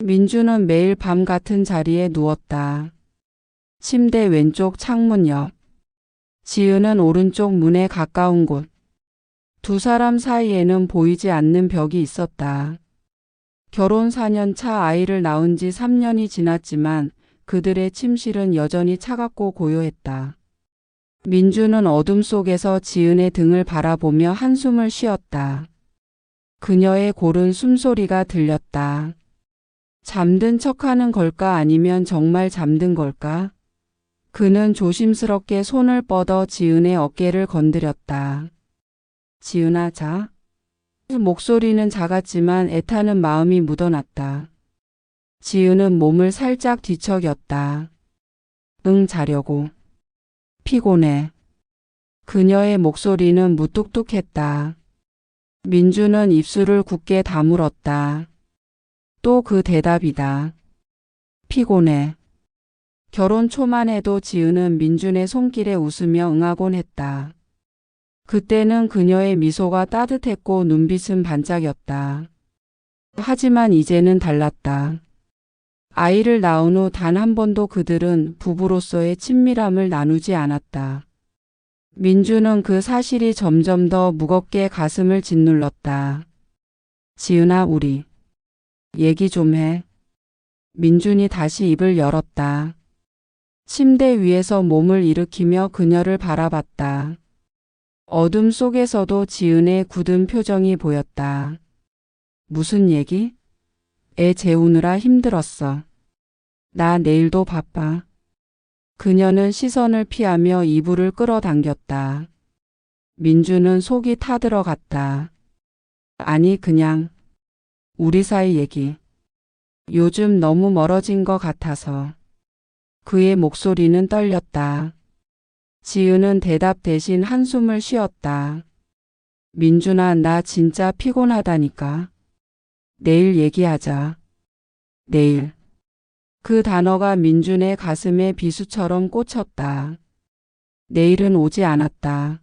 민주는 매일 밤 같은 자리에 누웠다. 침대 왼쪽 창문 옆. 지은은 오른쪽 문에 가까운 곳. 두 사람 사이에는 보이지 않는 벽이 있었다. 결혼 4년 차 아이를 낳은 지 3년이 지났지만 그들의 침실은 여전히 차갑고 고요했다. 민주는 어둠 속에서 지은의 등을 바라보며 한숨을 쉬었다. 그녀의 고른 숨소리가 들렸다. 잠든 척하는 걸까 아니면 정말 잠든 걸까? 그는 조심스럽게 손을 뻗어 지은의 어깨를 건드렸다. 지은아, 자. 목소리는 작았지만 애타는 마음이 묻어났다. 지은은 몸을 살짝 뒤척였다. 응, 자려고. 피곤해. 그녀의 목소리는 무뚝뚝했다. 민주는 입술을 굳게 다물었다. 또 그 대답이다. 피곤해. 결혼 초만 해도 지은은 민준의 손길에 웃으며 응하곤 했다. 그때는 그녀의 미소가 따뜻했고 눈빛은 반짝였다. 하지만 이제는 달랐다. 아이를 낳은 후 단 한 번도 그들은 부부로서의 친밀함을 나누지 않았다. 민주는 그 사실이 점점 더 무겁게 가슴을 짓눌렀다. 지은아, 우리 얘기 좀 해. 민준이 다시 입을 열었다. 침대 위에서 몸을 일으키며 그녀를 바라봤다. 어둠 속에서도 지은의 굳은 표정이 보였다. 무슨 얘기? 애 재우느라 힘들었어. 나 내일도 바빠. 그녀는 시선을 피하며 이불을 끌어당겼다. 민주는 속이 타들어갔다. 아니, 그냥 우리 사이 얘기. 요즘 너무 멀어진 것 같아서. 그의 목소리는 떨렸다. 지은은 대답 대신 한숨을 쉬었다. 민준아, 나 진짜 피곤하다니까. 내일 얘기하자. 내일. 그 단어가 민준의 가슴에 비수처럼 꽂혔다. 내일은 오지 않았다.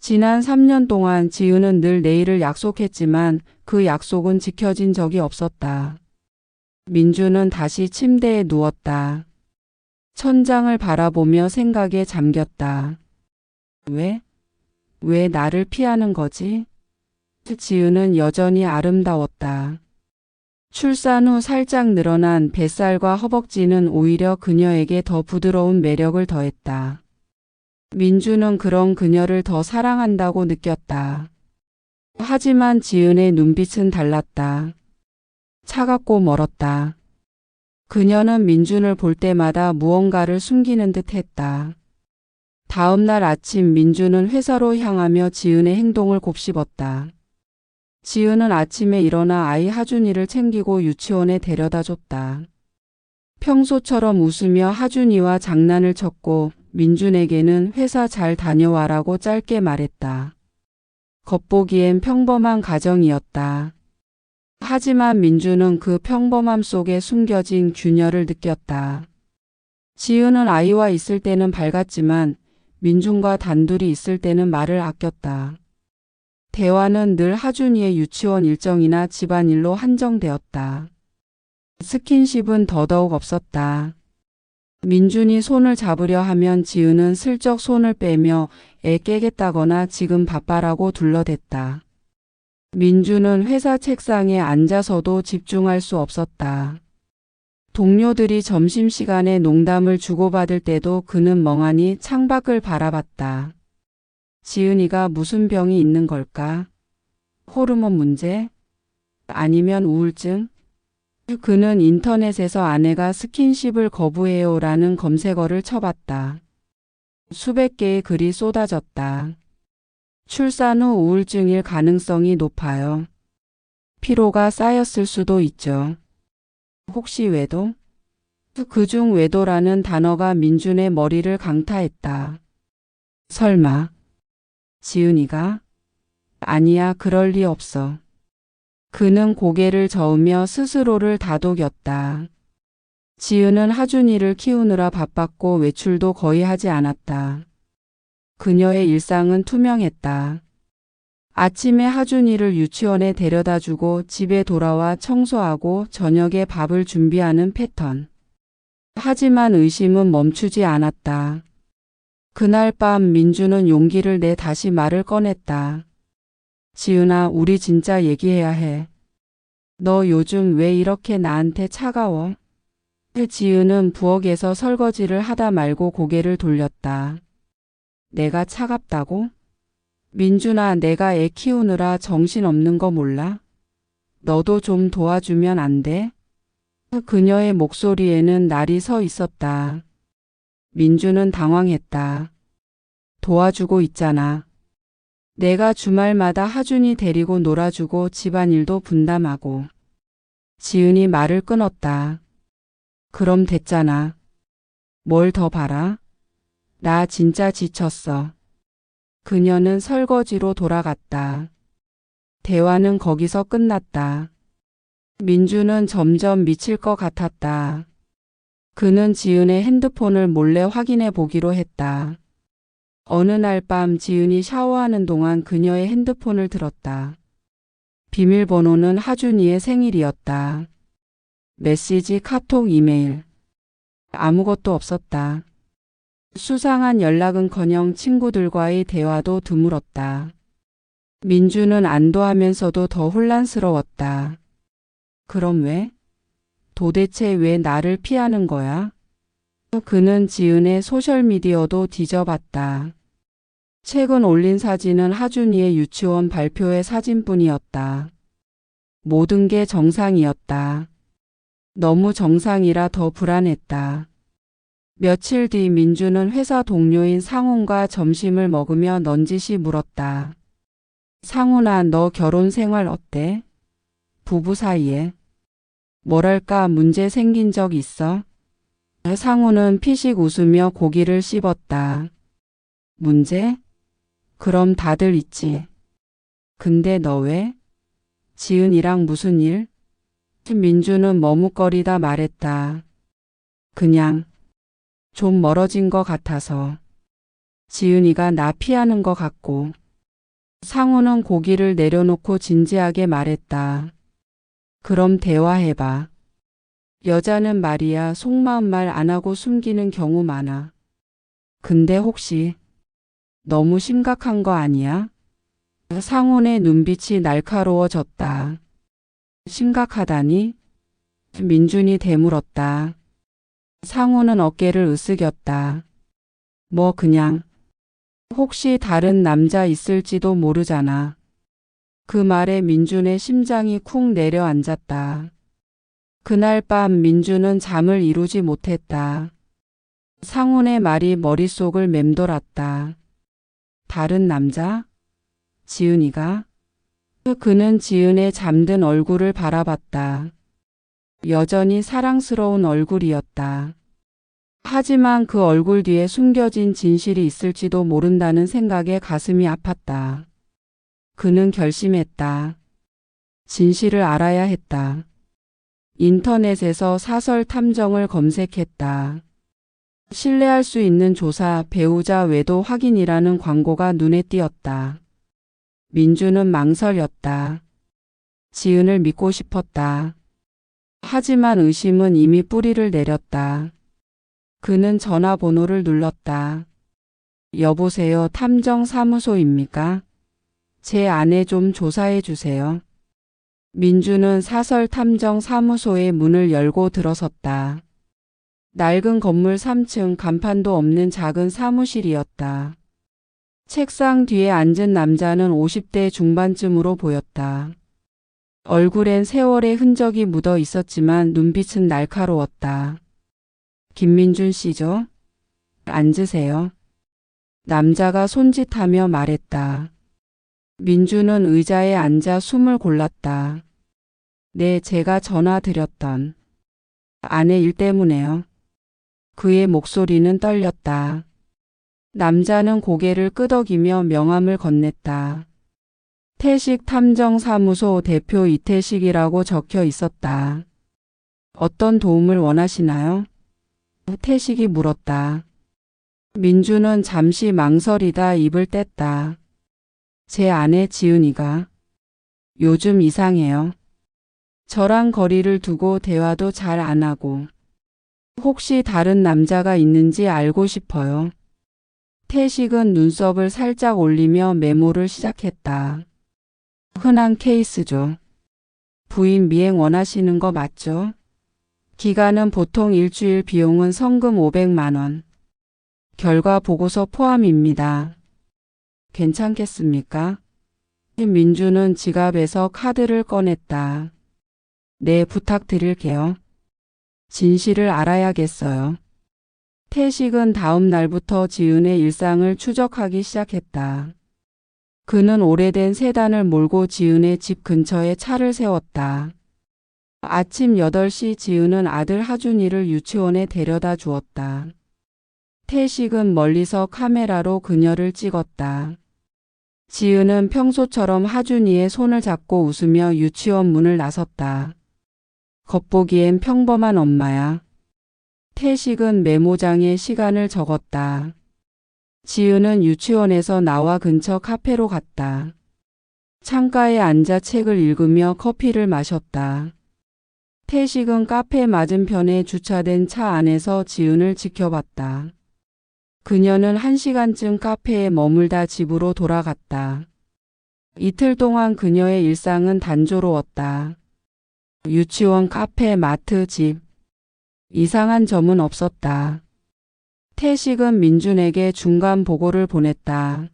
지난 3년 동안 지은은 늘 내일을 약속했지만 그 약속은 지켜진 적이 없었다. 민준은 다시 침대에 누웠다. 천장을 바라보며 생각에 잠겼다. 왜 나를 피하는 거지? 지은은 여전히 아름다웠다. 출산 후 살짝 늘어난 뱃살과 허벅지는 오히려 그녀에게 더 부드러운 매력을 더했다. 민주는 그런 그녀를 더 사랑한다고 느꼈다. 하지만 지은의 눈빛은 달랐다. 차갑고 멀었다. 그녀는 민준을 볼 때마다 무언가를 숨기는 듯 했다. 다음 날 아침 민준은 회사로 향하며 지은의 행동을 곱씹었다. 지은은 아침에 일어나 아이 하준이를 챙기고 유치원에 데려다 줬다. 평소처럼 웃으며 하준이와 장난을 쳤고 민준에게는 회사 잘 다녀와라고 짧게 말했다. 겉보기엔 평범한 가정이었다. 하지만 민주는 그 평범함 속에 숨겨진 균열을 느꼈다. 지은은 아이와 있을 때는 밝았지만 민준과 단둘이 있을 때는 말을 아꼈다. 대화는 늘 하준이의 유치원 일정이나 집안일로 한정되었다. 스킨십은 더더욱 없었다. 민준이 손을 잡으려 하면 지은은 슬쩍 손을 빼며 애 깨겠다거나 지금 바빠라고 둘러댔다. 민주는 회사 책상에 앉아서도 집중할 수 없었다. 동료들이 점심시간에 농담을 주고받을 때도 그는 멍하니 창밖을 바라봤다. 지은이가 무슨 병이 있는 걸까? 호르몬 문제? 아니면 우울증? 그는 인터넷에서 아내가 스킨십을 거부해요라는 검색어를 쳐봤다. 수백 개의 글이 쏟아졌다. 출산 후 우울증일 가능성이 높아요. 피로가 쌓였을 수도 있죠. 혹시 외도? 그중 외도라는 단어가 민준의 머리를 강타했다. 설마. 지은이가? 아니야, 그럴 리 없어. 그는 고개를 저으며 스스로를 다독였다. 지은은 하준이를 키우느라 바빴고 외출도 거의 하지 않았다. 그녀의 일상은 투명했다. 아침에 하준이를 유치원에 데려다주고 집에 돌아와 청소하고 저녁에 밥을 준비하는 패턴. 하지만 의심은 멈추지 않았다. 그날 밤 민주는 용기를 내 다시 말을 꺼냈다. 지은아, 우리 진짜 얘기해야 해. 너 요즘 왜 이렇게 나한테 차가워? 지은은 부엌에서 설거지를 하다 말고 고개를 돌렸다. 내가 차갑다고? 민준아, 내가 애 키우느라 정신없는 거 몰라? 너도 좀 도와주면 안 돼? 그녀의 목소리에는 날이 서 있었다. 민주는 당황했다. 도와주고 있잖아. 내가 주말마다 하준이 데리고 놀아주고 집안일도 분담하고. 지은이 말을 끊었다. 그럼 됐잖아. 뭘 더 바라? 나 진짜 지쳤어. 그녀는 설거지로 돌아갔다. 대화는 거기서 끝났다. 민주는 점점 미칠 것 같았다. 그는 지은의 핸드폰을 몰래 확인해 보기로 했다. 어느 날 밤 지은이 샤워하는 동안 그녀의 핸드폰을 들었다. 비밀번호는 하준이의 생일이었다. 메시지, 카톡, 이메일. 아무것도 없었다. 수상한 연락은커녕 친구들과의 대화도 드물었다. 민주는 안도하면서도 더 혼란스러웠다. 그럼 왜? 도대체 왜 나를 피하는 거야? 그는 지은의 소셜미디어도 뒤져봤다. 최근 올린 사진은 하준이의 유치원 발표회 사진뿐이었다. 모든 게 정상이었다. 너무 정상이라 더 불안했다. 며칠 뒤 민주는 회사 동료인 상훈과 점심을 먹으며 넌지시 물었다. 상훈아, 너 결혼 생활 어때? 부부 사이에 뭐랄까 문제 생긴 적 있어? 상훈은 피식 웃으며 고기를 씹었다. 문제? 그럼 다들 있지. 근데 너 왜? 지은이랑 무슨 일? 민주는 머뭇거리다 말했다. 그냥 좀 멀어진 것 같아서. 지은이가 나 피하는 것 같고. 상훈은 고기를 내려놓고 진지하게 말했다. 그럼 대화해봐. 여자는 말이야 속마음 말 안 하고 숨기는 경우 많아. 근데 혹시 너무 심각한 거 아니야? 상훈의 눈빛이 날카로워졌다. 심각하다니? 민준이 되물었다. 상훈은 어깨를 으쓱였다. 뭐 그냥 혹시 다른 남자 있을지도 모르잖아. 그 말에 민준의 심장이 쿵 내려앉았다. 그날 밤 민준은 잠을 이루지 못했다. 상훈의 말이 머릿속을 맴돌았다. 다른 남자? 지은이가? 그는 지은의 잠든 얼굴을 바라봤다. 여전히 사랑스러운 얼굴이었다. 하지만 그 얼굴 뒤에 숨겨진 진실이 있을지도 모른다는 생각에 가슴이 아팠다. 그는 결심했다. 진실을 알아야 했다. 인터넷에서 사설 탐정을 검색했다. 신뢰할 수 있는 조사, 배우자 외도 확인이라는 광고가 눈에 띄었다. 민주는 망설였다. 지은을 믿고 싶었다. 하지만 의심은 이미 뿌리를 내렸다. 그는 전화번호를 눌렀다. 여보세요, 탐정사무소입니까? 제 아내 좀 조사해 주세요. 민주는 사설 탐정사무소의 문을 열고 들어섰다. 낡은 건물 3층 간판도 없는 작은 사무실이었다. 책상 뒤에 앉은 남자는 50대 중반쯤으로 보였다. 얼굴엔 세월의 흔적이 묻어 있었지만 눈빛은 날카로웠다. 김민준 씨죠? 앉으세요. 남자가 손짓하며 말했다. 민주는 의자에 앉아 숨을 골랐다. 네, 제가 전화 드렸던 아내 일 때문에요. 그의 목소리는 떨렸다. 남자는 고개를 끄덕이며 명함을 건넸다. 태식 탐정사무소 대표 이태식이라고 적혀 있었다. 어떤 도움을 원하시나요? 태식이 물었다. 민주는 잠시 망설이다 입을 뗐다. 제 아내 지은이가 요즘 이상해요. 저랑 거리를 두고 대화도 잘 안 하고 혹시 다른 남자가 있는지 알고 싶어요. 태식은 눈썹을 살짝 올리며 메모를 시작했다. 흔한 케이스죠. 부인 미행 원하시는 거 맞죠? 기간은 보통 일주일, 비용은 성금 500만 원. 결과 보고서 포함입니다. 괜찮겠습니까? 민주는 지갑에서 카드를 꺼냈다. 네, 부탁드릴게요. 진실을 알아야겠어요. 태식은 다음 날부터 지은의 일상을 추적하기 시작했다. 그는 오래된 세단을 몰고 지은의 집 근처에 차를 세웠다. 아침 8시 지은은 아들 하준이를 유치원에 데려다 주었다. 태식은 멀리서 카메라로 그녀를 찍었다. 지은은 평소처럼 하준이의 손을 잡고 웃으며 유치원 문을 나섰다. 겉보기엔 평범한 엄마야. 태식은 메모장에 시간을 적었다. 지은은 유치원에서 나와 근처 카페로 갔다. 창가에 앉아 책을 읽으며 커피를 마셨다. 태식은 카페 맞은편에 주차된 차 안에서 지은을 지켜봤다. 그녀는 1시간쯤 카페에 머물다 집으로 돌아갔다. 이틀 동안 그녀의 일상은 단조로웠다. 유치원, 카페, 마트, 집. 이상한 점은 없었다. 태식은 민준에게 중간 보고를 보냈다.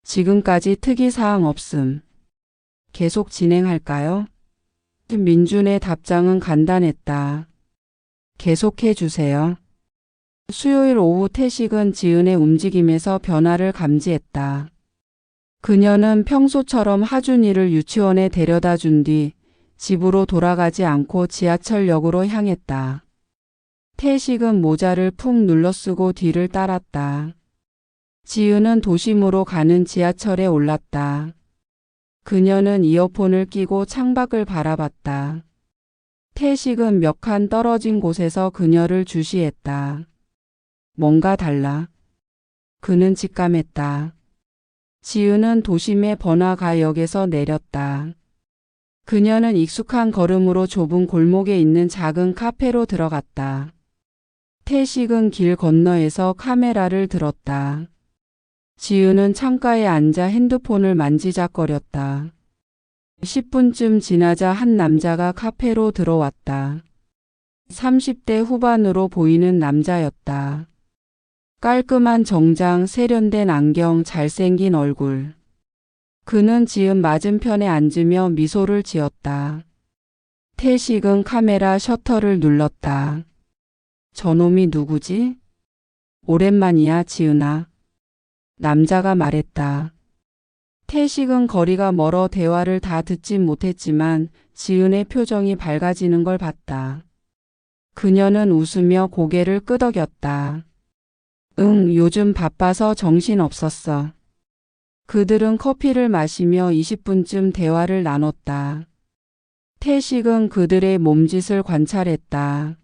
지금까지 특이사항 없음. 계속 진행할까요? 민준의 답장은 간단했다. 계속해 주세요. 수요일 오후 태식은 지은의 움직임에서 변화를 감지했다. 그녀는 평소처럼 하준이를 유치원에 데려다 준 뒤 집으로 돌아가지 않고 지하철역으로 향했다. 태식은 모자를 푹 눌러쓰고 뒤를 따랐다. 지은은 도심으로 가는 지하철에 올랐다. 그녀는 이어폰을 끼고 창밖을 바라봤다. 태식은 몇 칸 떨어진 곳에서 그녀를 주시했다. 뭔가 달라. 그는 직감했다. 지은은 도심의 번화가역에서 내렸다. 그녀는 익숙한 걸음으로 좁은 골목에 있는 작은 카페로 들어갔다. 태식은 길 건너에서 카메라를 들었다. 지은은 창가에 앉아 핸드폰을 만지작거렸다. 10분쯤 지나자 한 남자가 카페로 들어왔다. 30대 후반으로 보이는 남자였다. 깔끔한 정장, 세련된 안경, 잘생긴 얼굴. 그는 지은 맞은편에 앉으며 미소를 지었다. 태식은 카메라 셔터를 눌렀다. 저놈이 누구지? 오랜만이야, 지은아. 남자가 말했다. 태식은 거리가 멀어 대화를 다 듣진 못했지만 지은의 표정이 밝아지는 걸 봤다. 그녀는 웃으며 고개를 끄덕였다. 응, 요즘 바빠서 정신 없었어. 그들은 커피를 마시며 20분쯤 대화를 나눴다. 태식은 그들의 몸짓을 관찰했다.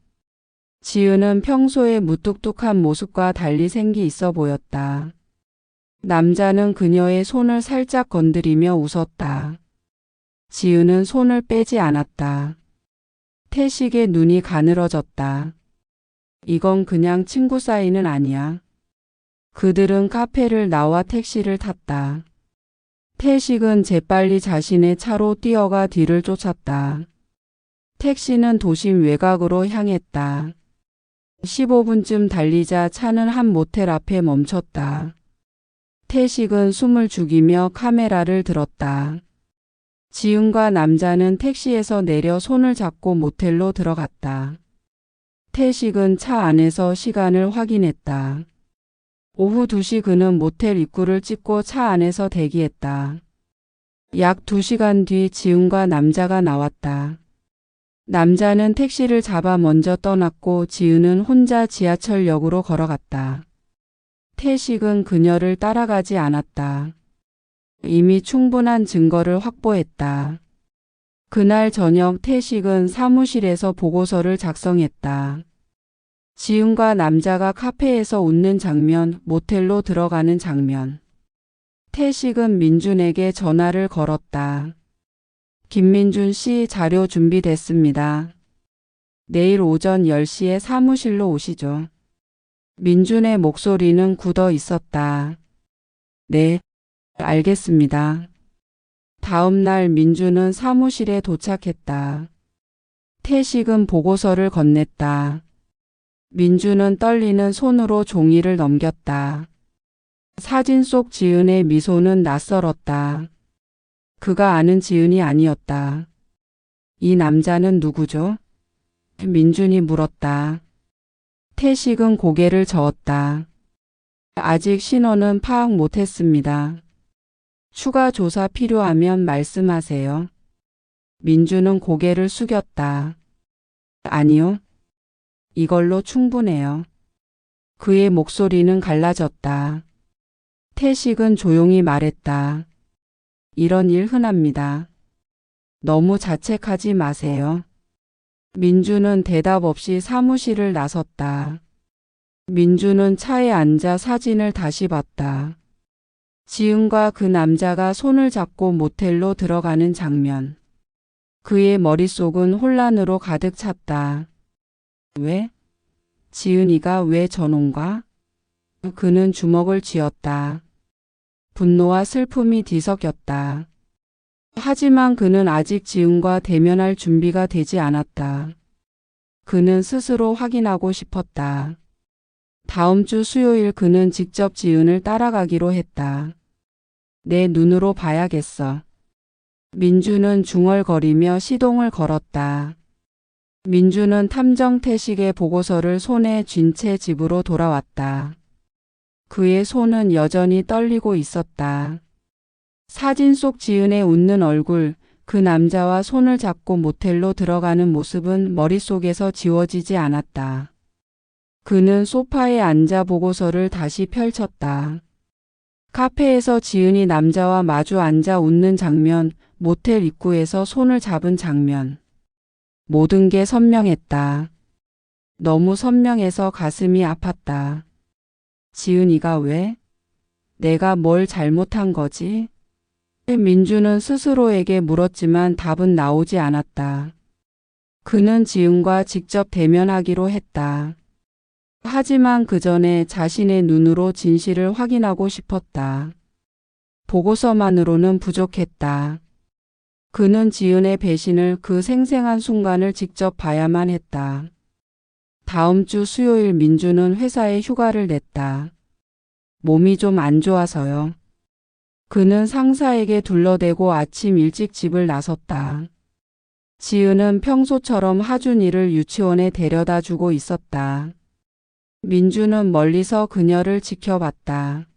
지은은 평소의 무뚝뚝한 모습과 달리 생기 있어 보였다. 남자는 그녀의 손을 살짝 건드리며 웃었다. 지은은 손을 빼지 않았다. 태식의 눈이 가늘어졌다. 이건 그냥 친구 사이는 아니야. 그들은 카페를 나와 택시를 탔다. 태식은 재빨리 자신의 차로 뛰어가 뒤를 쫓았다. 택시는 도심 외곽으로 향했다. 15분쯤 달리자 차는 한 모텔 앞에 멈췄다. 태식은 숨을 죽이며 카메라를 들었다. 지은과 남자는 택시에서 내려 손을 잡고 모텔로 들어갔다. 태식은 차 안에서 시간을 확인했다. 오후 2시 그는 모텔 입구를 찍고 차 안에서 대기했다. 약 2시간 뒤 지은과 남자가 나왔다. 남자는 택시를 잡아 먼저 떠났고 지은은 혼자 지하철역으로 걸어갔다. 태식은 그녀를 따라가지 않았다. 이미 충분한 증거를 확보했다. 그날 저녁 태식은 사무실에서 보고서를 작성했다. 지은과 남자가 카페에서 웃는 장면, 모텔로 들어가는 장면. 태식은 민준에게 전화를 걸었다. 김민준 씨, 자료 준비됐습니다. 내일 오전 10시에 사무실로 오시죠. 민준의 목소리는 굳어 있었다. 네, 알겠습니다. 다음 날 민준은 사무실에 도착했다. 태식은 보고서를 건넸다. 민준은 떨리는 손으로 종이를 넘겼다. 사진 속 지은의 미소는 낯설었다. 그가 아는 지은이 아니었다. 이 남자는 누구죠? 민준이 물었다. 태식은 고개를 저었다. 아직 신원은 파악 못했습니다. 추가 조사 필요하면 말씀하세요. 민준은 고개를 숙였다. 아니요. 이걸로 충분해요. 그의 목소리는 갈라졌다. 태식은 조용히 말했다. 이런 일 흔합니다. 너무 자책하지 마세요. 민준은 대답 없이 사무실을 나섰다. 민준은 차에 앉아 사진을 다시 봤다. 지은과 그 남자가 손을 잡고 모텔로 들어가는 장면. 그의 머릿속은 혼란으로 가득 찼다. 왜? 지은이가 왜 저놈과? 그는 주먹을 쥐었다. 분노와 슬픔이 뒤섞였다. 하지만 그는 아직 지은과 대면할 준비가 되지 않았다. 그는 스스로 확인하고 싶었다. 다음 주 수요일 그는 직접 지은을 따라가기로 했다. 내 눈으로 봐야겠어. 민준은 중얼거리며 시동을 걸었다. 민준은 탐정 태식의 보고서를 손에 쥔 채 집으로 돌아왔다. 그의 손은 여전히 떨리고 있었다. 사진 속 지은의 웃는 얼굴, 그 남자와 손을 잡고 모텔로 들어가는 모습은 머릿속에서 지워지지 않았다. 그는 소파에 앉아 보고서를 다시 펼쳤다. 카페에서 지은이 남자와 마주 앉아 웃는 장면, 모텔 입구에서 손을 잡은 장면. 모든 게 선명했다. 너무 선명해서 가슴이 아팠다. 지은이가 왜? 내가 뭘 잘못한 거지? 민준은 스스로에게 물었지만 답은 나오지 않았다. 그는 지은과 직접 대면하기로 했다. 하지만 그 전에 자신의 눈으로 진실을 확인하고 싶었다. 보고서만으로는 부족했다. 그는 지은의 배신을, 그 생생한 순간을 직접 봐야만 했다. 다음 주 수요일 민준은 회사에 휴가를 냈다. 몸이 좀 안 좋아서요. 그는 상사에게 둘러대고 아침 일찍 집을 나섰다. 지은은 평소처럼 하준이를 유치원에 데려다 주고 있었다. 민준은 멀리서 그녀를 지켜봤다.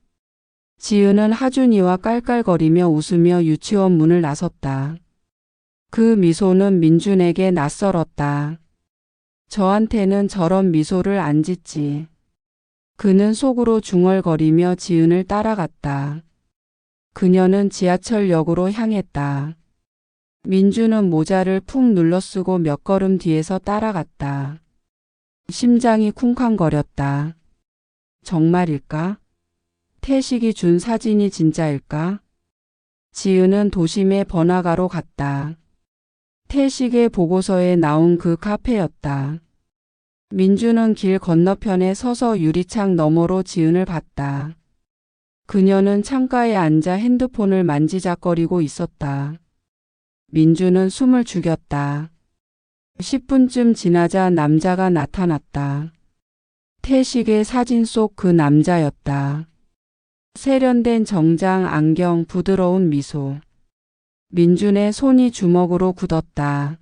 지은은 하준이와 깔깔거리며 웃으며 유치원 문을 나섰다. 그 미소는 민준에게 낯설었다. 저한테는 저런 미소를 안 짓지. 그는 속으로 중얼거리며 지은을 따라갔다. 그녀는 지하철역으로 향했다. 민준은 모자를 푹 눌러쓰고 몇 걸음 뒤에서 따라갔다. 심장이 쿵쾅거렸다. 정말일까? 태식이 준 사진이 진짜일까? 지은은 도심의 번화가로 갔다. 태식의 보고서에 나온 그 카페였다. 민준은 길 건너편에 서서 유리창 너머로 지은을 봤다. 그녀는 창가에 앉아 핸드폰을 만지작거리고 있었다. 민준은 숨을 죽였다. 10분쯤 지나자 남자가 나타났다. 태식의 사진 속 그 남자였다. 세련된 정장, 안경, 부드러운 미소. 민준의 손이 주먹으로 굳었다.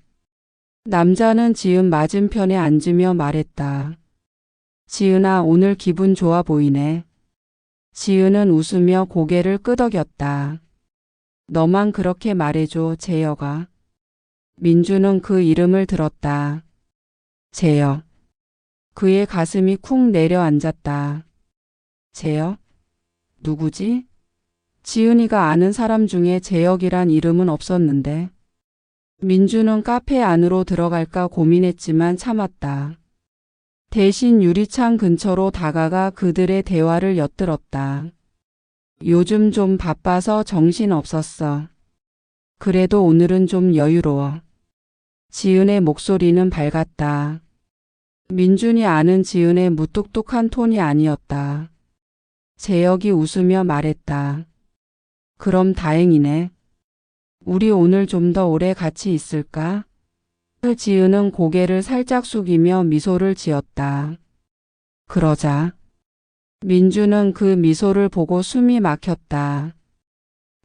남자는 지은 맞은편에 앉으며 말했다. 지은아, 오늘 기분 좋아 보이네. 지은은 웃으며 고개를 끄덕였다. 너만 그렇게 말해줘, 재혁아. 민준은 그 이름을 들었다. 재혁. 그의 가슴이 쿵 내려앉았다. 재혁? 누구지? 지은이가 아는 사람 중에 재혁이란 이름은 없었는데. 민준은 카페 안으로 들어갈까 고민했지만 참았다. 대신 유리창 근처로 다가가 그들의 대화를 엿들었다. 요즘 좀 바빠서 정신 없었어. 그래도 오늘은 좀 여유로워. 지은의 목소리는 밝았다. 민준이 아는 지은의 무뚝뚝한 톤이 아니었다. 재혁이 웃으며 말했다. 그럼 다행이네. 우리 오늘 좀 더 오래 같이 있을까? 지은은 고개를 살짝 숙이며 미소를 지었다. 그러자. 민준은 그 미소를 보고 숨이 막혔다.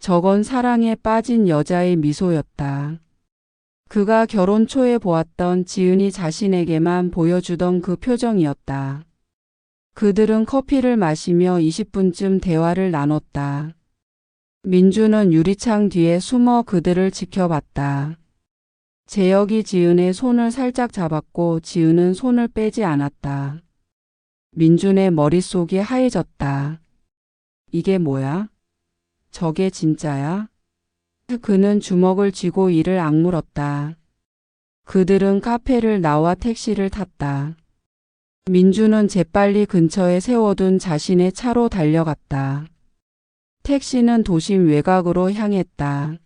저건 사랑에 빠진 여자의 미소였다. 그가 결혼 초에 보았던 지은이 자신에게만 보여주던 그 표정이었다. 그들은 커피를 마시며 20분쯤 대화를 나눴다. 민준은 유리창 뒤에 숨어 그들을 지켜봤다. 재혁이 지은의 손을 살짝 잡았고 지은은 손을 빼지 않았다. 민준의 머릿속이 하얘졌다. 이게 뭐야? 저게 진짜야? 그는 주먹을 쥐고 이를 악물었다. 그들은 카페를 나와 택시를 탔다. 민준은 재빨리 근처에 세워둔 자신의 차로 달려갔다. 택시는 도심 외곽으로 향했다.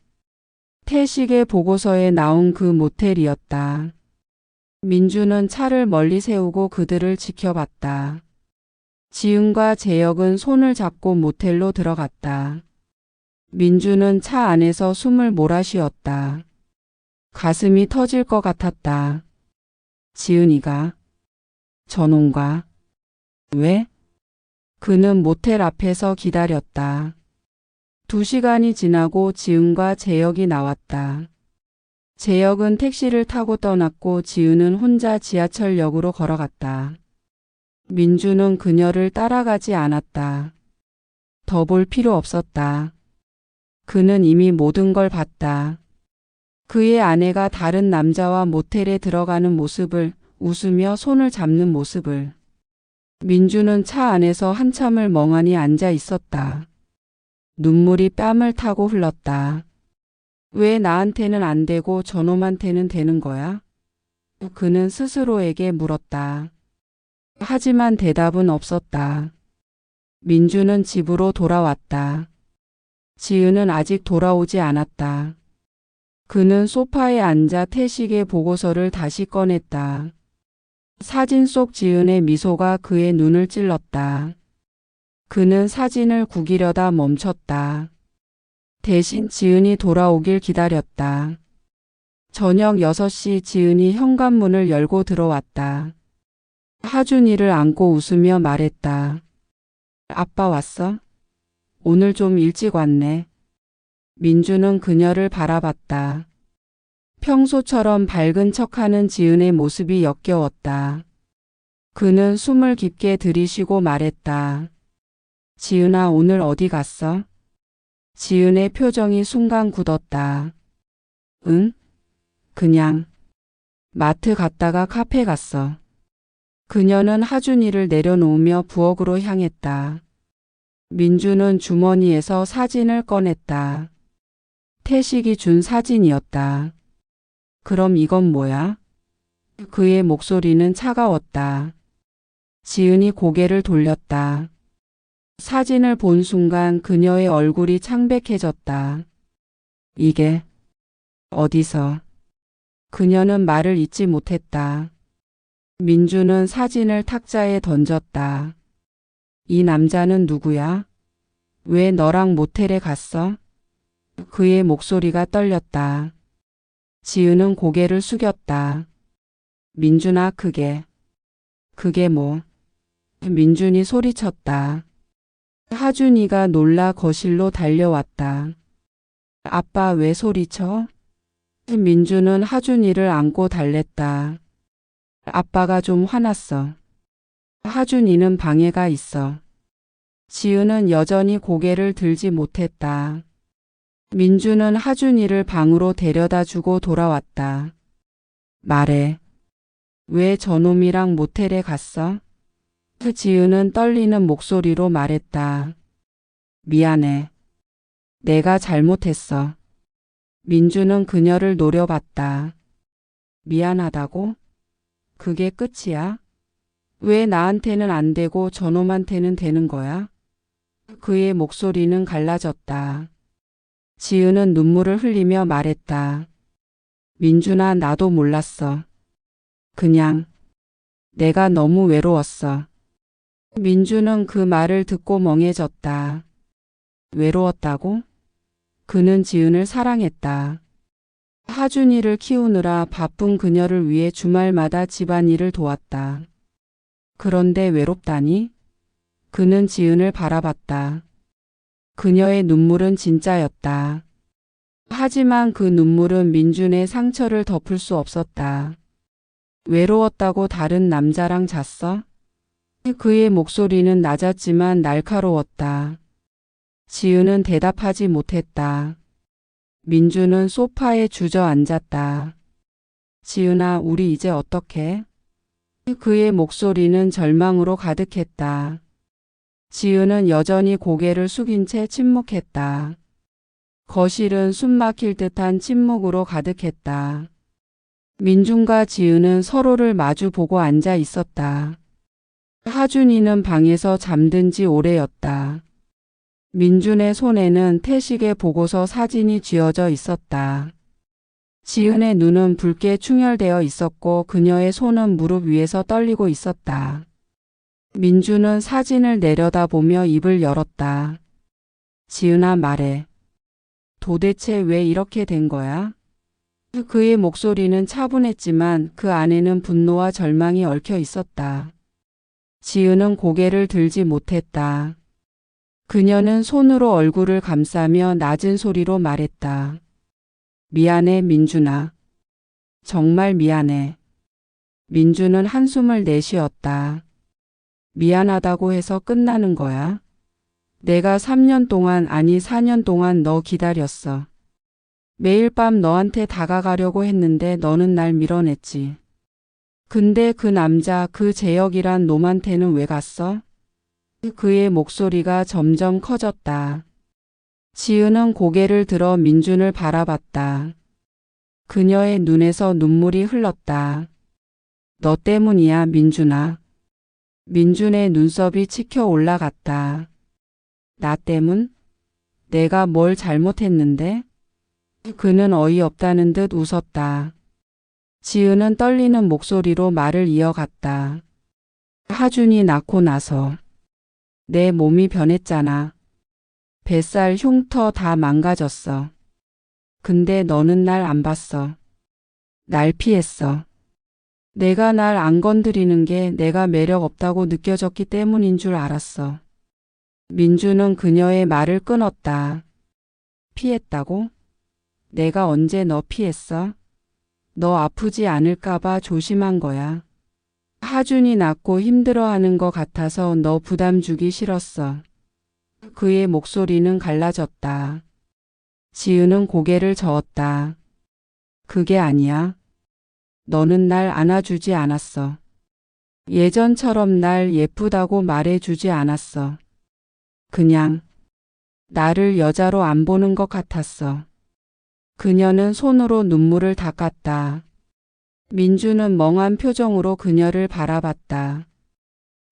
태식의 보고서에 나온 그 모텔이었다. 민준은 차를 멀리 세우고 그들을 지켜봤다. 지은과 재혁은 손을 잡고 모텔로 들어갔다. 민준은 차 안에서 숨을 몰아쉬었다. 가슴이 터질 것 같았다. 지은이가 저놈과 왜? 그는 모텔 앞에서 기다렸다. 2시간이 지나고 지은과 재혁이 나왔다. 재혁은 택시를 타고 떠났고 지은은 혼자 지하철역으로 걸어갔다. 민준은 그녀를 따라가지 않았다. 더 볼 필요 없었다. 그는 이미 모든 걸 봤다. 그의 아내가 다른 남자와 모텔에 들어가는 모습을, 웃으며 손을 잡는 모습을. 민준은 차 안에서 한참을 멍하니 앉아 있었다. 눈물이 뺨을 타고 흘렀다. 왜 나한테는 안 되고 저놈한테는 되는 거야? 그는 스스로에게 물었다. 하지만 대답은 없었다. 민준은 집으로 돌아왔다. 지은은 아직 돌아오지 않았다. 그는 소파에 앉아 태식의 보고서를 다시 꺼냈다. 사진 속 지은의 미소가 그의 눈을 찔렀다. 그는 사진을 구기려다 멈췄다. 대신 지은이 돌아오길 기다렸다. 저녁 6시 지은이 현관문을 열고 들어왔다. 하준이를 안고 웃으며 말했다. 아빠 왔어? 오늘 좀 일찍 왔네. 민준은 그녀를 바라봤다. 평소처럼 밝은 척하는 지은의 모습이 역겨웠다. 그는 숨을 깊게 들이쉬고 말했다. 지은아, 오늘 어디 갔어? 지은의 표정이 순간 굳었다. 응? 그냥 마트 갔다가 카페 갔어. 그녀는 하준이를 내려놓으며 부엌으로 향했다. 민준은 주머니에서 사진을 꺼냈다. 태식이 준 사진이었다. 그럼 이건 뭐야? 그의 목소리는 차가웠다. 지은이 고개를 돌렸다. 사진을 본 순간 그녀의 얼굴이 창백해졌다. 이게 어디서? 그녀는 말을 잇지 못했다. 민준은 사진을 탁자에 던졌다. 이 남자는 누구야? 왜 너랑 모텔에 갔어? 그의 목소리가 떨렸다. 지은은 고개를 숙였다. 민준아, 그게 뭐? 민준이 소리쳤다. 하준이가 놀라 거실로 달려왔다. 아빠 왜 소리쳐? 민준은 하준이를 안고 달랬다. 아빠가 좀 화났어. 하준이는 방해가 있어. 지은은 여전히 고개를 들지 못했다. 민준은 하준이를 방으로 데려다 주고 돌아왔다. 말해. 왜 저놈이랑 모텔에 갔어? 지은은 떨리는 목소리로 말했다. 미안해. 내가 잘못했어. 민준은 그녀를 노려봤다. 미안하다고? 그게 끝이야? 왜 나한테는 안 되고 저놈한테는 되는 거야? 그의 목소리는 갈라졌다. 지은은 눈물을 흘리며 말했다. 민준아, 나도 몰랐어. 그냥 내가 너무 외로웠어. 민준은 그 말을 듣고 멍해졌다. 외로웠다고? 그는 지은을 사랑했다. 하준이를 키우느라 바쁜 그녀를 위해 주말마다 집안일을 도왔다. 그런데 외롭다니? 그는 지은을 바라봤다. 그녀의 눈물은 진짜였다. 하지만 그 눈물은 민준의 상처를 덮을 수 없었다. 외로웠다고 다른 남자랑 잤어? 그의 목소리는 낮았지만 날카로웠다. 지은은 대답하지 못했다. 민준은 소파에 주저앉았다. 지은아, 우리 이제 어떡해? 그의 목소리는 절망으로 가득했다. 지은은 여전히 고개를 숙인 채 침묵했다. 거실은 숨막힐 듯한 침묵으로 가득했다. 민준과 지은은 서로를 마주 보고 앉아 있었다. 하준이는 방에서 잠든 지 오래였다. 민준의 손에는 태식의 보고서 사진이 쥐어져 있었다. 지은의 눈은 붉게 충혈되어 있었고 그녀의 손은 무릎 위에서 떨리고 있었다. 민준은 사진을 내려다보며 입을 열었다. 지은아, 말해. 도대체 왜 이렇게 된 거야? 그의 목소리는 차분했지만 그 안에는 분노와 절망이 얽혀 있었다. 지은은 고개를 들지 못했다. 그녀는 손으로 얼굴을 감싸며 낮은 소리로 말했다. 미안해, 민준아. 정말 미안해. 민준은 한숨을 내쉬었다. 미안하다고 해서 끝나는 거야? 내가 3년 동안, 아니 4년 동안 너 기다렸어. 매일 밤 너한테 다가가려고 했는데 너는 날 밀어냈지. 근데 그 남자, 그 재혁이란 놈한테는 왜 갔어? 그의 목소리가 점점 커졌다. 지은은 고개를 들어 민준을 바라봤다. 그녀의 눈에서 눈물이 흘렀다. 너 때문이야, 민준아. 민준의 눈썹이 치켜 올라갔다. 나 때문? 내가 뭘 잘못했는데? 그는 어이없다는 듯 웃었다. 지은은 떨리는 목소리로 말을 이어갔다. 하준이 낳고 나서 내 몸이 변했잖아. 뱃살, 흉터 다 망가졌어. 근데 너는 날 안 봤어. 날 피했어. 내가 날 안 건드리는 게 내가 매력 없다고 느껴졌기 때문인 줄 알았어. 민주는 그녀의 말을 끊었다. 피했다고? 내가 언제 너 피했어? 너 아프지 않을까봐 조심한 거야. 하준이 낳고 힘들어하는 것 같아서 너 부담 주기 싫었어. 그의 목소리는 갈라졌다. 지은은 고개를 저었다. 그게 아니야. 너는 날 안아주지 않았어. 예전처럼 날 예쁘다고 말해주지 않았어. 그냥 나를 여자로 안 보는 것 같았어. 그녀는 손으로 눈물을 닦았다. 민주는 멍한 표정으로 그녀를 바라봤다.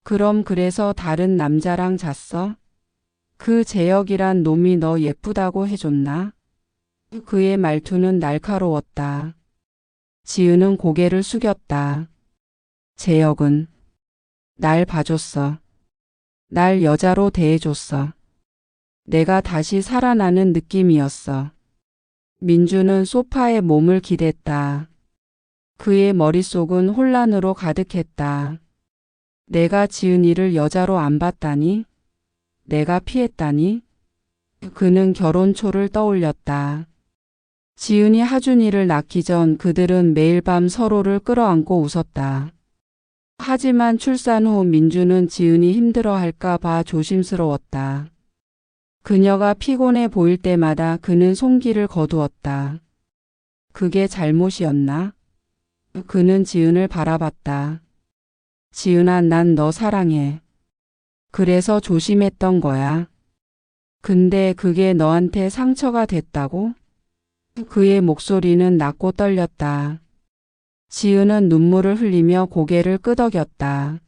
그럼 그래서 다른 남자랑 잤어? 그 재혁이란 놈이 너 예쁘다고 해줬나? 그의 말투는 날카로웠다. 지은은 고개를 숙였다. 재혁은 날 봐줬어. 날 여자로 대해줬어. 내가 다시 살아나는 느낌이었어. 민주는 소파에 몸을 기댔다. 그의 머릿속은 혼란으로 가득했다. 내가 지은이를 여자로 안 봤다니? 내가 피했다니? 그는 결혼 초를 떠올렸다. 지은이 하준이를 낳기 전 그들은 매일 밤 서로를 끌어안고 웃었다. 하지만 출산 후 민주는 지은이 힘들어할까 봐 조심스러웠다. 그녀가 피곤해 보일 때마다 그는 손길을 거두었다. 그게 잘못이었나? 그는 지은을 바라봤다. 지은아, 난 너 사랑해. 그래서 조심했던 거야. 근데 그게 너한테 상처가 됐다고? 그의 목소리는 낮고 떨렸다. 지은은 눈물을 흘리며 고개를 끄덕였다.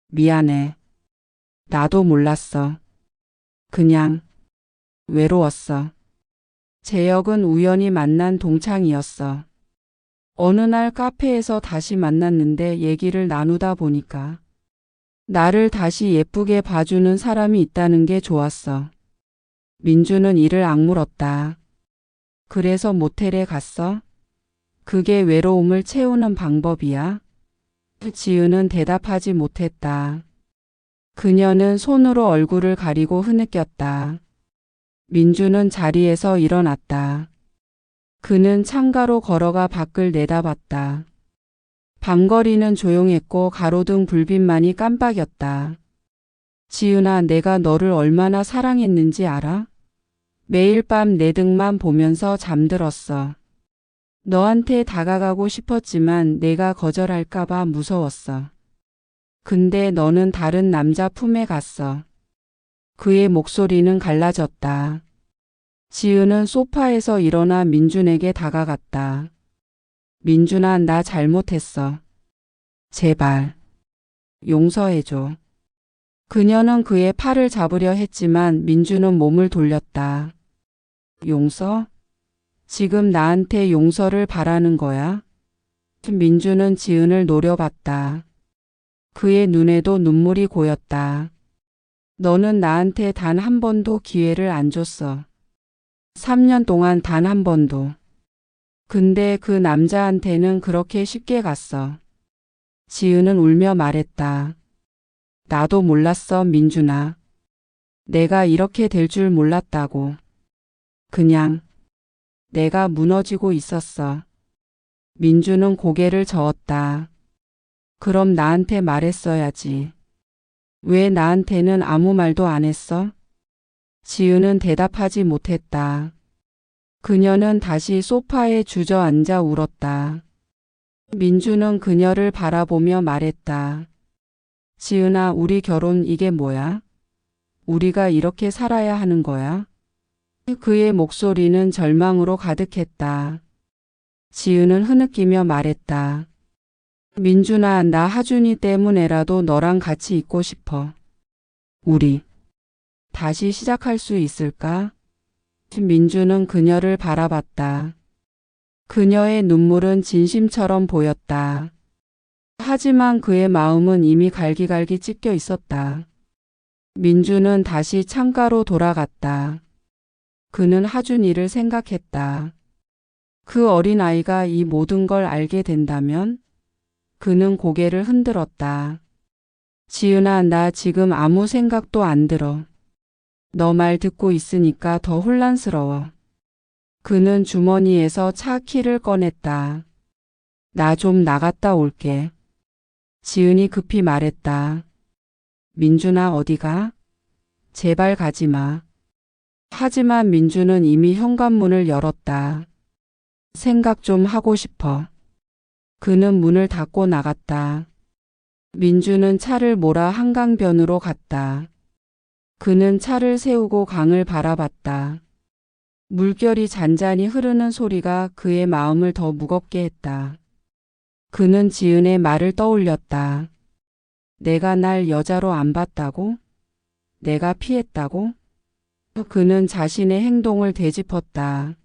미안해. 나도 몰랐어. 그냥 외로웠어. 재혁은 우연히 만난 동창이었어. 어느 날 카페에서 다시 만났는데 얘기를 나누다 보니까 나를 다시 예쁘게 봐주는 사람이 있다는 게 좋았어. 민주는 이를 악물었다. 그래서 모텔에 갔어? 그게 외로움을 채우는 방법이야? 지은은 대답하지 못했다. 그녀는 손으로 얼굴을 가리고 흐느꼈다. 민주는 자리에서 일어났다. 그는 창가로 걸어가 밖을 내다봤다. 밤거리는 조용했고 가로등 불빛만이 깜빡였다. 지은아, 내가 너를 얼마나 사랑했는지 알아? 매일 밤 내 등만 보면서 잠들었어. 너한테 다가가고 싶었지만 내가 거절할까봐 무서웠어. 근데 너는 다른 남자 품에 갔어. 그의 목소리는 갈라졌다. 지은은 소파에서 일어나 민준에게 다가갔다. 민준아, 나 잘못했어. 제발 용서해줘. 그녀는 그의 팔을 잡으려 했지만 민준은 몸을 돌렸다. 용서? 지금 나한테 용서를 바라는 거야? 민준은 지은을 노려봤다. 그의 눈에도 눈물이 고였다. 너는 나한테 단 한 번도 기회를 안 줬어. 3년 동안 단 한 번도. 근데 그 남자한테는 그렇게 쉽게 갔어. 지은은 울며 말했다. 나도 몰랐어, 민준아. 내가 이렇게 될 줄 몰랐다고. 그냥 내가 무너지고 있었어. 민주는 고개를 저었다. 그럼 나한테 말했어야지. 왜 나한테는 아무 말도 안 했어? 지은은 대답하지 못했다. 그녀는 다시 소파에 주저앉아 울었다. 민주는 그녀를 바라보며 말했다. 지은아, 우리 결혼 이게 뭐야? 우리가 이렇게 살아야 하는 거야? 그의 목소리는 절망으로 가득했다. 지은은 흐느끼며 말했다. 민준아, 나 하준이 때문에라도 너랑 같이 있고 싶어. 우리 다시 시작할 수 있을까? 민주는 그녀를 바라봤다. 그녀의 눈물은 진심처럼 보였다. 하지만 그의 마음은 이미 갈기갈기 찢겨 있었다. 민주는 다시 창가로 돌아갔다. 그는 하준이를 생각했다. 그 어린아이가 이 모든 걸 알게 된다면? 그는 고개를 흔들었다. 지은아, 나 지금 아무 생각도 안 들어. 너 말 듣고 있으니까 더 혼란스러워. 그는 주머니에서 차 키를 꺼냈다. 나 좀 나갔다 올게. 지은이 급히 말했다. 민준아, 어디가? 제발 가지 마. 하지만 민주는 이미 현관문을 열었다. 생각 좀 하고 싶어. 그는 문을 닫고 나갔다. 민주는 차를 몰아 한강변으로 갔다. 그는 차를 세우고 강을 바라봤다. 물결이 잔잔히 흐르는 소리가 그의 마음을 더 무겁게 했다. 그는 지은의 말을 떠올렸다. 내가 날 여자로 안 봤다고? 내가 피했다고? 그는 자신의 행동을 되짚었다.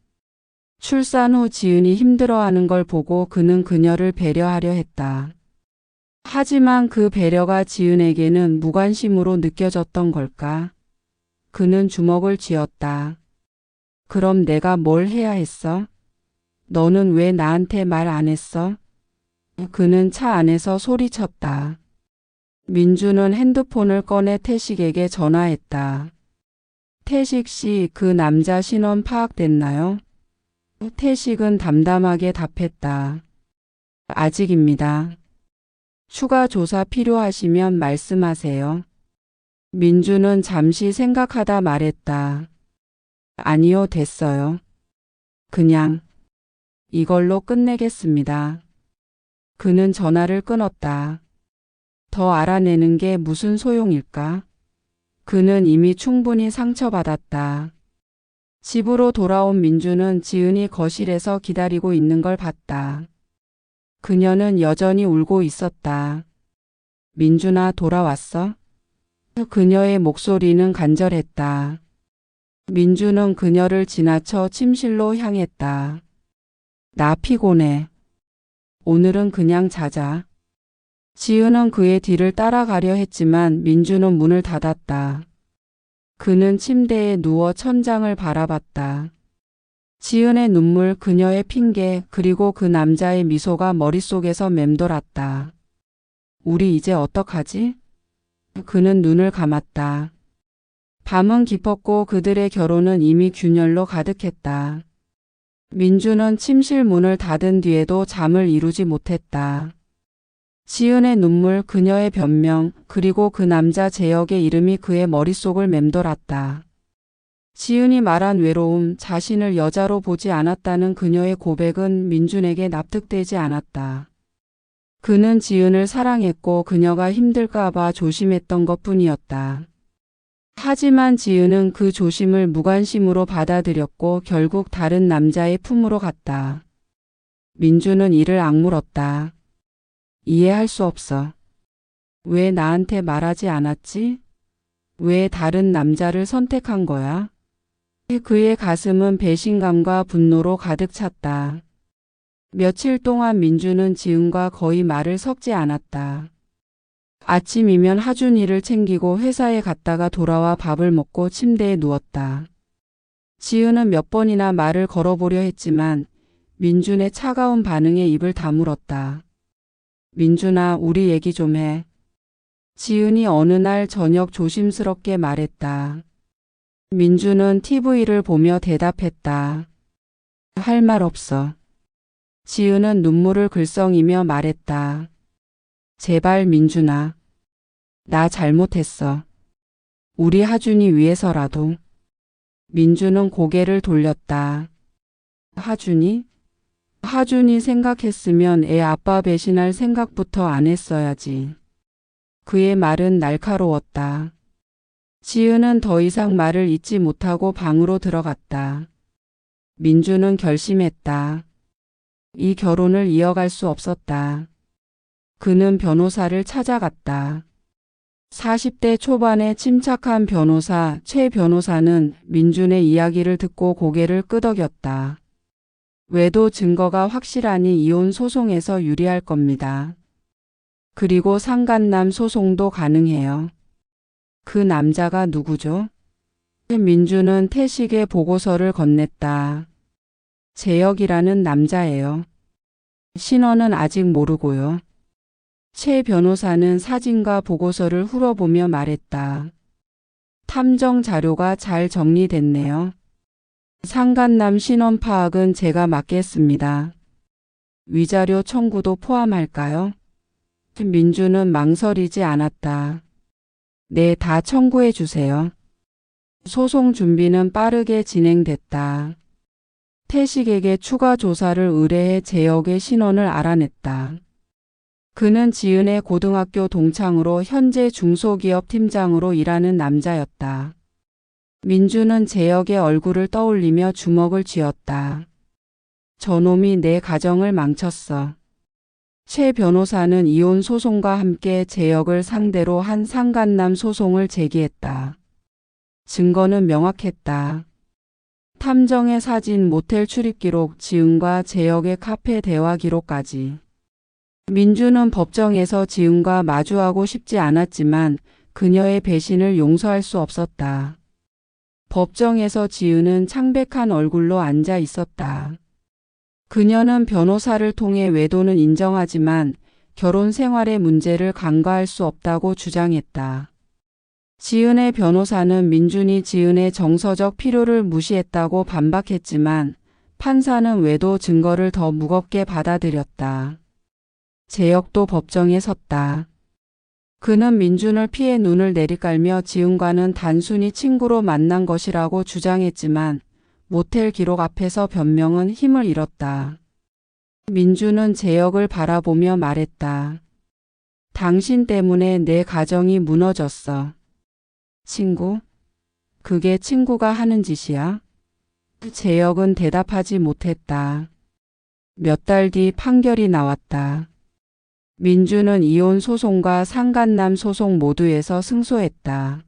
출산 후 지은이 힘들어하는 걸 보고 그는 그녀를 배려하려 했다. 하지만 그 배려가 지은에게는 무관심으로 느껴졌던 걸까? 그는 주먹을 쥐었다. 그럼 내가 뭘 해야 했어? 너는 왜 나한테 말 안 했어? 그는 차 안에서 소리쳤다. 민주는 핸드폰을 꺼내 태식에게 전화했다. 태식 씨, 그 남자 신원 파악됐나요? 태식은 담담하게 답했다. 아직입니다. 추가 조사 필요하시면 말씀하세요. 민주는 잠시 생각하다 말했다. 아니요, 됐어요. 그냥 이걸로 끝내겠습니다. 그는 전화를 끊었다. 더 알아내는 게 무슨 소용일까? 그는 이미 충분히 상처받았다. 집으로 돌아온 민주는 지은이 거실에서 기다리고 있는 걸 봤다. 그녀는 여전히 울고 있었다. 민준아, 돌아왔어? 그녀의 목소리는 간절했다. 민주는 그녀를 지나쳐 침실로 향했다. 나 피곤해. 오늘은 그냥 자자. 지은은 그의 뒤를 따라가려 했지만 민주는 문을 닫았다. 그는 침대에 누워 천장을 바라봤다. 지은의 눈물, 그녀의 핑계, 그리고 그 남자의 미소가 머릿속에서 맴돌았다. 우리 이제 어떡하지? 그는 눈을 감았다. 밤은 깊었고 그들의 결혼은 이미 균열로 가득했다. 민주는 침실 문을 닫은 뒤에도 잠을 이루지 못했다. 지은의 눈물, 그녀의 변명, 그리고 그 남자 재혁의 이름이 그의 머릿속을 맴돌았다. 지은이 말한 외로움, 자신을 여자로 보지 않았다는 그녀의 고백은 민준에게 납득되지 않았다. 그는 지은을 사랑했고 그녀가 힘들까봐 조심했던 것뿐이었다. 하지만 지은은 그 조심을 무관심으로 받아들였고 결국 다른 남자의 품으로 갔다. 민주는 이를 악물었다. 이해할 수 없어. 왜 나한테 말하지 않았지? 왜 다른 남자를 선택한 거야? 그의 가슴은 배신감과 분노로 가득 찼다. 며칠 동안 민주는 지은과 거의 말을 섞지 않았다. 아침이면 하준이를 챙기고 회사에 갔다가 돌아와 밥을 먹고 침대에 누웠다. 지은은 몇 번이나 말을 걸어보려 했지만 민준의 차가운 반응에 입을 다물었다. 민준아, 우리 얘기 좀 해. 지은이 어느 날 저녁 조심스럽게 말했다. 민주는 TV를 보며 대답했다. 할 말 없어. 지은은 눈물을 글썽이며 말했다. 제발 민준아. 나 잘못했어. 우리 하준이 위해서라도. 민주는 고개를 돌렸다. 하준이? 하준이 생각했으면 애 아빠 배신할 생각부터 안 했어야지. 그의 말은 날카로웠다. 지은은 더 이상 말을 잇지 못하고 방으로 들어갔다. 민주는 결심했다. 이 결혼을 이어갈 수 없었다. 그는 변호사를 찾아갔다. 40대 초반의 침착한 변호사 최 변호사는 민준의 이야기를 듣고 고개를 끄덕였다. 외도 증거가 확실하니 이혼 소송에서 유리할 겁니다. 그리고 상간남 소송도 가능해요. 그 남자가 누구죠? 민주는 태식의 보고서를 건넸다. 재혁이라는 남자예요. 신원은 아직 모르고요. 최 변호사는 사진과 보고서를 훑어보며 말했다. 탐정 자료가 잘 정리됐네요. 상간남 신원 파악은 제가 맡겠습니다. 위자료 청구도 포함할까요? 민주는 망설이지 않았다. 네, 다 청구해 주세요. 소송 준비는 빠르게 진행됐다. 태식에게 추가 조사를 의뢰해 재혁의 신원을 알아냈다. 그는 지은의 고등학교 동창으로 현재 중소기업 팀장으로 일하는 남자였다. 민주는 재혁의 얼굴을 떠올리며 주먹을 쥐었다. 저놈이 내 가정을 망쳤어. 최 변호사는 이혼 소송과 함께 재혁을 상대로 한 상간남 소송을 제기했다. 증거는 명확했다. 탐정의 사진, 모텔 출입 기록, 지은과 재혁의 카페 대화 기록까지. 민주는 법정에서 지은과 마주하고 싶지 않았지만 그녀의 배신을 용서할 수 없었다. 법정에서 지은은 창백한 얼굴로 앉아 있었다. 그녀는 변호사를 통해 외도는 인정하지만 결혼 생활의 문제를 간과할 수 없다고 주장했다. 지은의 변호사는 민준이 지은의 정서적 필요를 무시했다고 반박했지만 판사는 외도 증거를 더 무겁게 받아들였다. 재혁도 법정에 섰다. 그는 민준을 피해 눈을 내리깔며 지은과는 단순히 친구로 만난 것이라고 주장했지만 모텔 기록 앞에서 변명은 힘을 잃었다. 민준은 재혁을 바라보며 말했다. 당신 때문에 내 가정이 무너졌어. 친구? 그게 친구가 하는 짓이야? 재혁은 대답하지 못했다. 몇 달 뒤 판결이 나왔다. 민주는 이혼 소송과 상간남 소송 모두에서 승소했다.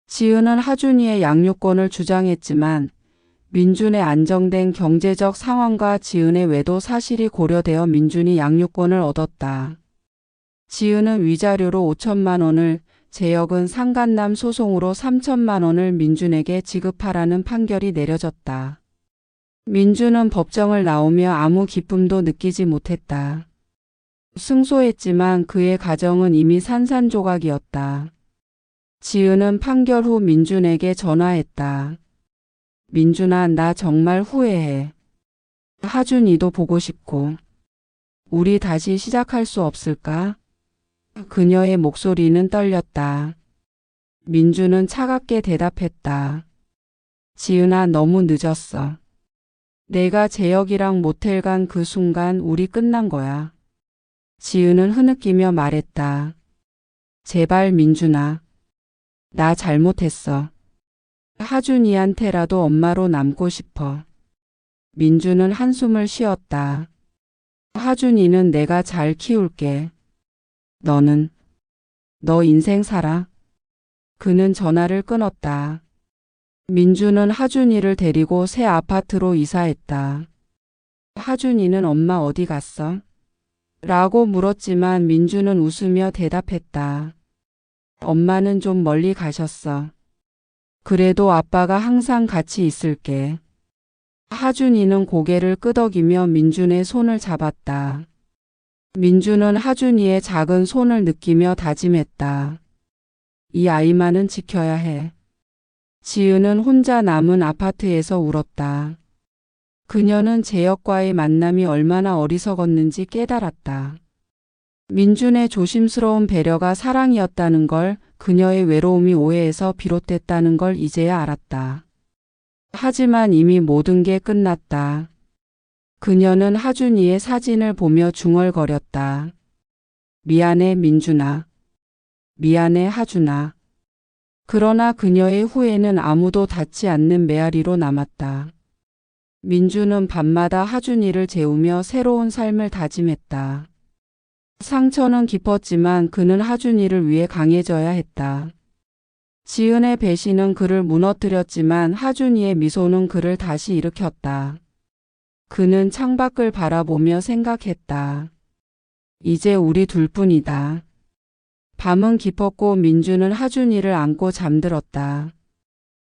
지은은 하준이의 양육권을 주장했지만 민준의 안정된 경제적 상황과 지은의 외도 사실이 고려되어 민준이 양육권을 얻었다. 지은은 위자료로 5천만 원을, 재혁은 상간남 소송으로 3천만 원을 민준에게 지급하라는 판결이 내려졌다. 민준은 법정을 나오며 아무 기쁨도 느끼지 못했다. 승소했지만 그의 가정은 이미 산산조각이었다. 지은은 판결 후 민준에게 전화했다. 민준아, 나 정말 후회해. 하준이도 보고 싶고. 우리 다시 시작할 수 없을까? 그녀의 목소리는 떨렸다. 민준은 차갑게 대답했다. 지은아, 너무 늦었어. 내가 재혁이랑 모텔 간 그 순간 우리 끝난 거야. 지은은 흐느끼며 말했다. 제발 민준아. 나 잘못했어. 하준이한테라도 엄마로 남고 싶어. 민준은 한숨을 쉬었다. 하준이는 내가 잘 키울게. 너는? 너 인생 살아. 그는 전화를 끊었다. 민준은 하준이를 데리고 새 아파트로 이사했다. 하준이는 엄마 어디 갔어? 라고 물었지만 민준은 웃으며 대답했다. 엄마는 좀 멀리 가셨어. 그래도 아빠가 항상 같이 있을게. 하준이는 고개를 끄덕이며 민준의 손을 잡았다. 민준은 하준이의 작은 손을 느끼며 다짐했다. 이 아이만은 지켜야 해. 지은은 혼자 남은 아파트에서 울었다. 그녀는 재혁과의 만남이 얼마나 어리석었는지 깨달았다. 민준의 조심스러운 배려가 사랑이었다는 걸, 그녀의 외로움이 오해에서 비롯됐다는 걸 이제야 알았다. 하지만 이미 모든 게 끝났다. 그녀는 하준이의 사진을 보며 중얼거렸다. 미안해 민준아. 미안해 하준아. 그러나 그녀의 후회는 아무도 닿지 않는 메아리로 남았다. 민준은 밤마다 하준이를 재우며 새로운 삶을 다짐했다. 상처는 깊었지만 그는 하준이를 위해 강해져야 했다. 지은의 배신은 그를 무너뜨렸지만 하준이의 미소는 그를 다시 일으켰다. 그는 창밖을 바라보며 생각했다. 이제 우리 둘뿐이다. 밤은 깊었고 민준은 하준이를 안고 잠들었다.